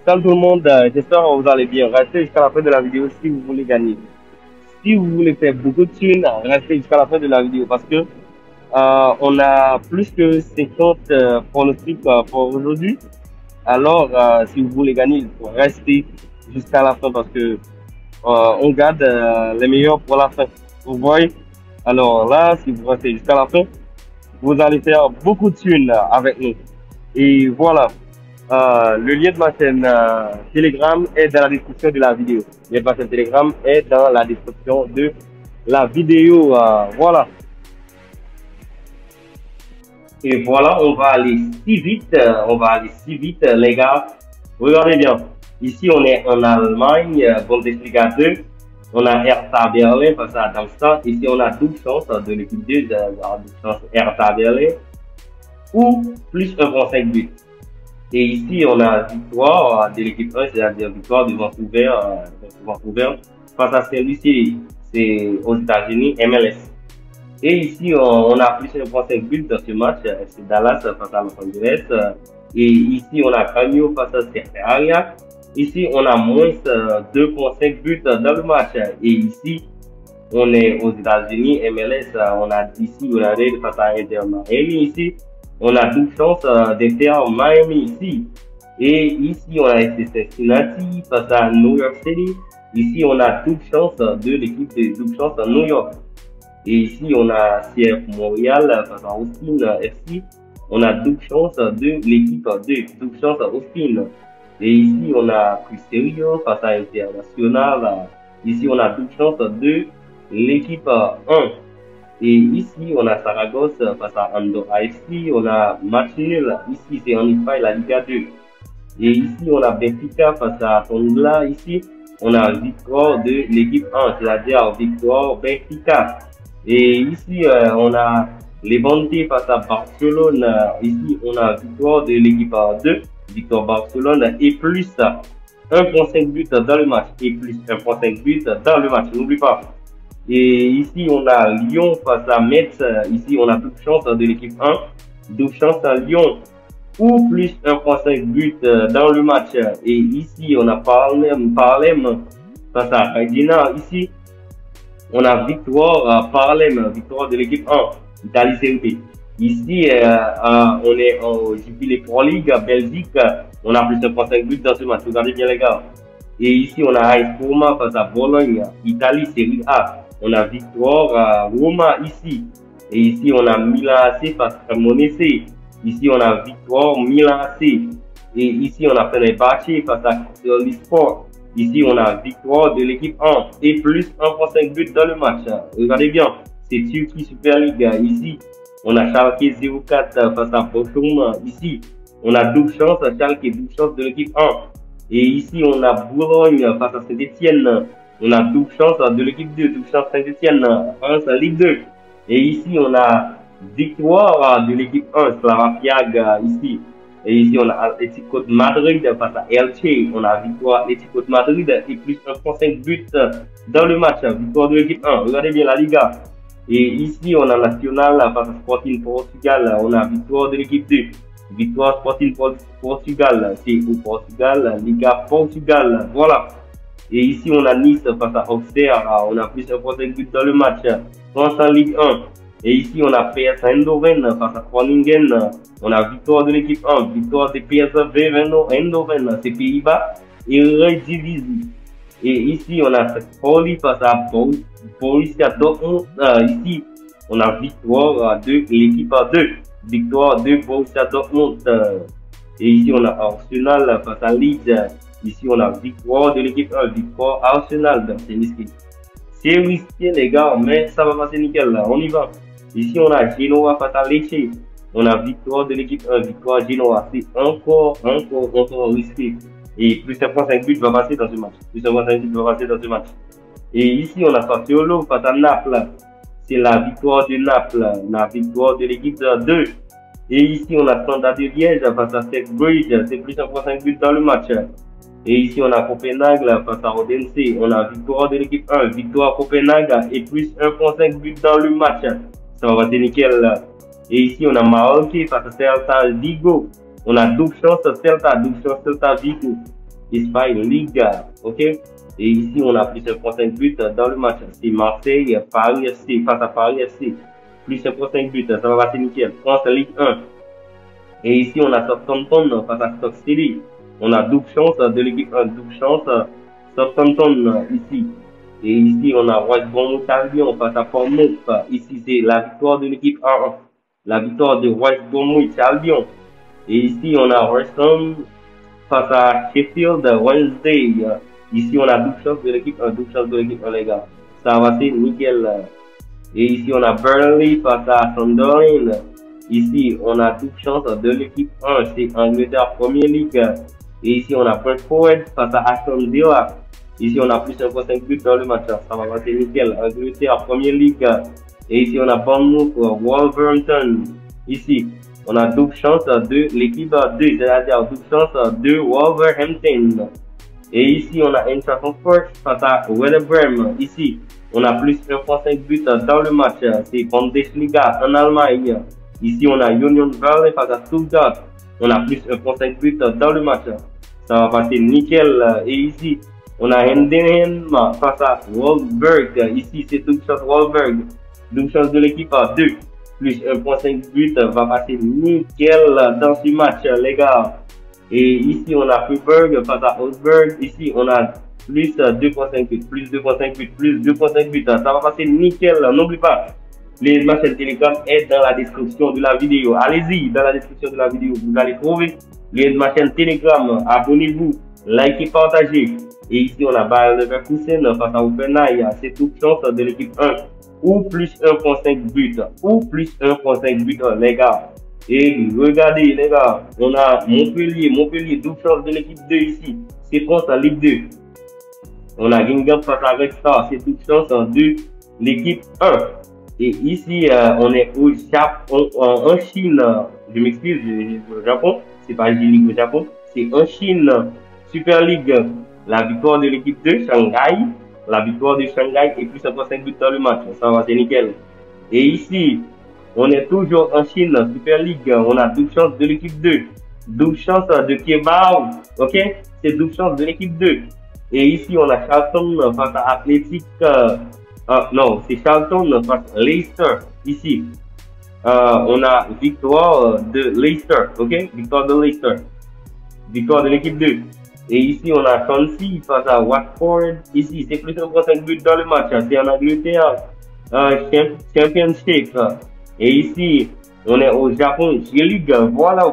Salut tout le monde, j'espère que vous allez bien. Restez jusqu'à la fin de la vidéo si vous voulez gagner. Si vous voulez faire beaucoup de thunes, restez jusqu'à la fin de la vidéo parce que on a plus que 50 pronostics pour aujourd'hui. Alors, si vous voulez gagner, il faut rester jusqu'à la fin parce que on garde les meilleurs pour la fin. Vous voyez? Alors là, si vous restez jusqu'à la fin, vous allez faire beaucoup de thunes avec nous. Et voilà. Le lien de ma chaîne Telegram est dans la description de la vidéo. Le lien de ma chaîne Telegram est dans la description de la vidéo. Voilà. Et voilà, on va aller si vite. On va aller si vite, les gars. Regardez bien. Ici, on est en Allemagne, Bundesliga 2. On a Hertha Berlin face à Darmstadt. Ici, on a 12 chances de l'équipe 2 de Hertha Berlin. Ou plus 1,5 buts. Et ici, on a victoire de l'équipe 1, c'est-à-dire victoire de Vancouver face à Saint-Louis, c'est aux États-Unis, MLS. Et ici, on a plus 1,5 buts dans ce match, c'est Dallas face à Los Angeles. Et ici, on a Canio face à Seattle. Ici, on a moins 2,5 buts dans le match. Et ici, on est aux États-Unis, MLS. On a ici, on a Red face à Inter Miami. Ici, on a 12 chances de faire Miami ici. Et ici, on a Cincinnati face à New York City. Ici, on a 12 chances de l'équipe de 12 chances à New York. Et ici, on a CF Montréal face à Austin FC. On a 12 chances de l'équipe 2, 12 chances à Austin. Et ici, on a Cristerio face à International. Ici, on a 12 chances de l'équipe 1. Et ici, on a Saragosse face à Andorre AFC. On a match nul. Ici, c'est en Espagne, la Liga 2. Et ici, on a Benfica face à Tondela. Ici, on a victoire de l'équipe 1, c'est-à-dire victoire Benfica. Et ici, on a Levante face à Barcelone. Ici, on a victoire de l'équipe 2, victoire Barcelone, et plus 1,5 buts dans le match. Et plus 1,5 buts dans le match. N'oublie pas. Et ici, on a Lyon face à Metz. Ici, on a toute chance de l'équipe 1. 12 chances à Lyon. Ou plus 1,5 buts dans le match. Et ici, on a Parlem face à Reggina. Ici, on a victoire Parlem, victoire de l'équipe 1. Italie Serie B. Ici, on est en Jupiler Pro League, Belgique. On a plus 1,5 buts dans ce match. Regardez bien, les gars. Et ici, on a AS Roma face à Bologne, Italie Serie A. On a victoire à Roma ici. Et ici, on a Milan AC face à Cremonese. Ici, on a victoire Milan AC. Et ici, on a Fenerbahce face à Sport. Ici, on a victoire de l'équipe 1 et plus 1,5 buts dans le match. Regardez bien, c'est Turquie Super League. Ici, on a Schalke 04 face à Bochum. Ici, on a 12 chances, Schalke 12 chances de l'équipe 1. Et ici, on a Boulogne face à Saint-Etienne. On a 12 chances de l'équipe 2, 12 chances Saint-Etienne, France Ligue 2. Et ici, on a victoire de l'équipe 1, Slava Prague, ici. Et ici, on a Atlético de Madrid face à Elche. On a victoire Atlético de Madrid et plus 1,5 buts dans le match. Victoire de l'équipe 1. Regardez bien la Liga. Et ici, on a Nacional face à Sporting Portugal. On a victoire de l'équipe 2. Victoire Sporting Portugal. C'est au Portugal, Liga Portugal. Voilà. Et ici, on a Nice face à Auxerre. On a plus 1,5 buts dans le match. France en Ligue 1. Et ici, on a PS Eindhoven face à Groningen. On a victoire de l'équipe 1. Victoire de PSV Eindhoven. C'est Pays-Bas. Et Redivisie. Et ici, on a Pauli face à Borussia Dortmund. Ici, on a victoire de l'équipe 2. Victoire de Borussia Dortmund. Et ici, on a Arsenal face à Leeds. Ici, on a victoire de l'équipe 1, victoire Arsenal. C'est risqué. C'est risqué, les gars, mais ça va passer nickel. Là. On y va. Ici, on a Genoa face à Lecce. On a victoire de l'équipe 1, victoire Genoa. C'est encore risqué. Et plus 1,5 buts va passer dans ce match. Plus 1,5 buts va passer dans ce match. Et ici, on a Sassuolo face à Naples. C'est la victoire de Naples. La victoire de l'équipe 2. Et ici, on a Standard de Liège face à Bridge. C'est plus 1,5 buts dans le match. Et ici, on a Copenhague face à Odense. On a victoire de l'équipe 1, victoire Copenhague et plus 1,5 buts dans le match. Ça va passer nickel. Et ici, on a Maroc face à Celta Vigo. On a 12 chances Celta Vigo. Espagne, Liga, ok? Et ici, on a plus 1.5 buts dans le match. C'est Marseille, Paris FC, face à Paris FC. Plus 1.5 buts, ça va passer nickel. France, Ligue 1. Et ici, on a Southampton face à Stoke City. On a double chance de l'équipe 1, double chance Southampton ici. Et ici, on a West Bromwich Albion face à Bournemouth. Ici, c'est la victoire de l'équipe 1. La victoire de West Bromwich Albion. Et ici, on a West Ham face à Sheffield Wednesday. Ici, on a double chance de l'équipe 1, double chance de l'équipe 1, les gars. Ça va passer nickel. Et ici, on a Burnley face à Sunderland. Ici, on a double chance de l'équipe 1, c'est Angleterre Premier League. Et ici, on a Brentford face à Aston Villa. Ici, on a plus 1.5 buts dans le match. Ça va passer nickel. Angleterre Premier League. Et ici, on a Bournemouth Wolverhampton. Ici, on a double chance de l'équipe 2, c'est-à-dire double chance de Wolverhampton. Et ici, on a Eintracht Francfort face à Werder Bremen. Ici, on a plus 1.5 buts dans le match. C'est Bundesliga en Allemagne. Ici, on a Union Berlin face à Stuttgart. On a plus 1.5 buts dans le match. Ça va passer nickel. Et ici, on a Heidenheim face à Wolfsburg. Ici, c'est double chance Wolfsburg. Double chance de l'équipe 2. Plus 1.5 buts va passer nickel dans ce match, les gars. Et ici, on a Freiburg face à Augsburg. Ici, on a plus 2.5 buts, plus 2.5 buts, plus 2.5 buts. Ça va passer nickel. N'oublie pas, les chaîne Telegram est dans la description de la vidéo. Allez-y, dans la description de la vidéo, vous allez trouver les chaîne Telegram. Abonnez-vous, likez, partagez. Et ici, on a Bayer Leverkusen face à Offenheim. C'est toute chance de l'équipe 1. Ou plus 1.5 buts. Ou plus 1.5 buts, les gars. Et regardez, les gars, on a Montpellier, double chance de l'équipe 2 ici. C'est France en Ligue 2. On a Guingamp face à Red Star. C'est toute chance de l'équipe 1. Et ici, on est au Japon, en Chine. Je m'excuse, au Japon. C'est pas J-League au Japon. C'est en Chine. Super League. La victoire de l'équipe 2, Shanghai. La victoire de Shanghai et plus 1.5 buts dans le match. Ça va, c'est nickel. Et ici, on est toujours en Chine, Super League. On a double chance de l'équipe 2. Double chance de Kebao. Ok? C'est double chance de l'équipe 2. Et ici, on a Charlton face à Athletic. Non, c'est Charlton face à Leicester. Ici, on a victoire de Leicester. Ok? Victoire de Leicester. Victoire de l'équipe 2. Et ici, on a Swansea face à Watford. Ici, c'est plus de 1.5 buts dans le match. C'est en Angleterre. Championship. Et ici, on est au Japon, J-League. Voilà.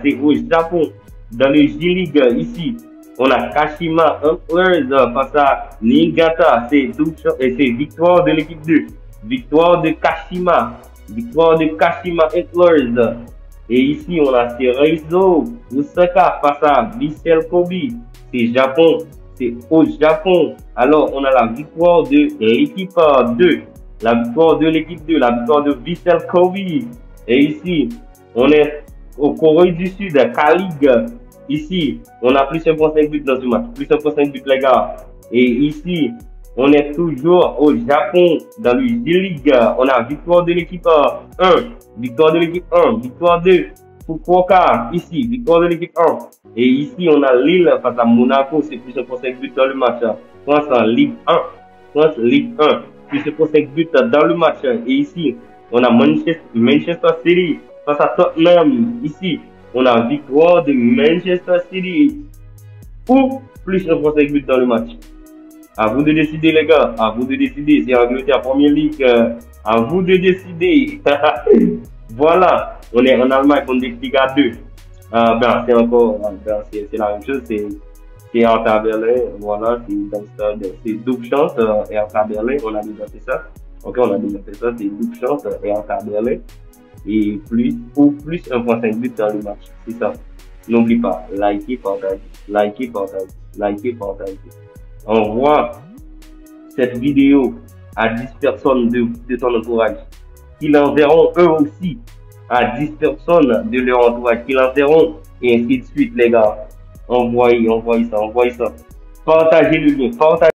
C'est au Japon. Dans le J-League, ici, on a Kashima Antlers face à Niigata. C'est victoire de l'équipe 2. Victoire de Kashima. Victoire de Kashima Antlers. Et ici, on a Cerezo Osaka face à Vissel Kobe. C'est Japon. C'est au Japon. Alors, on a la victoire de l'équipe 2. La victoire de l'équipe 2. La victoire de Vissel Kobe. Et ici, on est au Corée du Sud, K-League. Ici, on a plus 1.5 buts dans ce match. Plus 1.5 buts, les gars. Et ici, on est toujours au Japon, dans le J-League. On a victoire de l'équipe 1. Victoire de l'équipe 1. Victoire de Fukuoka. Ici, victoire de l'équipe 1. Et ici, on a Lille face à Monaco. C'est plus 1.5 buts dans le match. France en Ligue 1. France Ligue 1. Plus 1.5 buts dans le match. Et ici, on a Manchester City face à Tottenham. Ici, on a victoire de Manchester City. Ou plus 1.5 buts dans le match. À vous de décider, les gars. À vous de décider. C'est Angleterre Premier League. À vous de décider. Voilà. On est en Allemagne, Bundesliga 2. C'est encore, c'est la même chose. C'est Hertha Berlin. Voilà. C'est double chance. Hertha Berlin. On a déjà fait ça. Ok, on a déjà fait ça. C'est double chance. Hertha Berlin. Et plus 1.5 buts dans le match. C'est ça. N'oublie pas. Likez, partagez. Envoie cette vidéo à 10 personnes de ton entourage. Qu'ils l'enverront eux aussi à 10 personnes de leur entourage. Qu'ils l'enverront et ainsi de suite, les gars. Envoyez ça. Partagez le lien.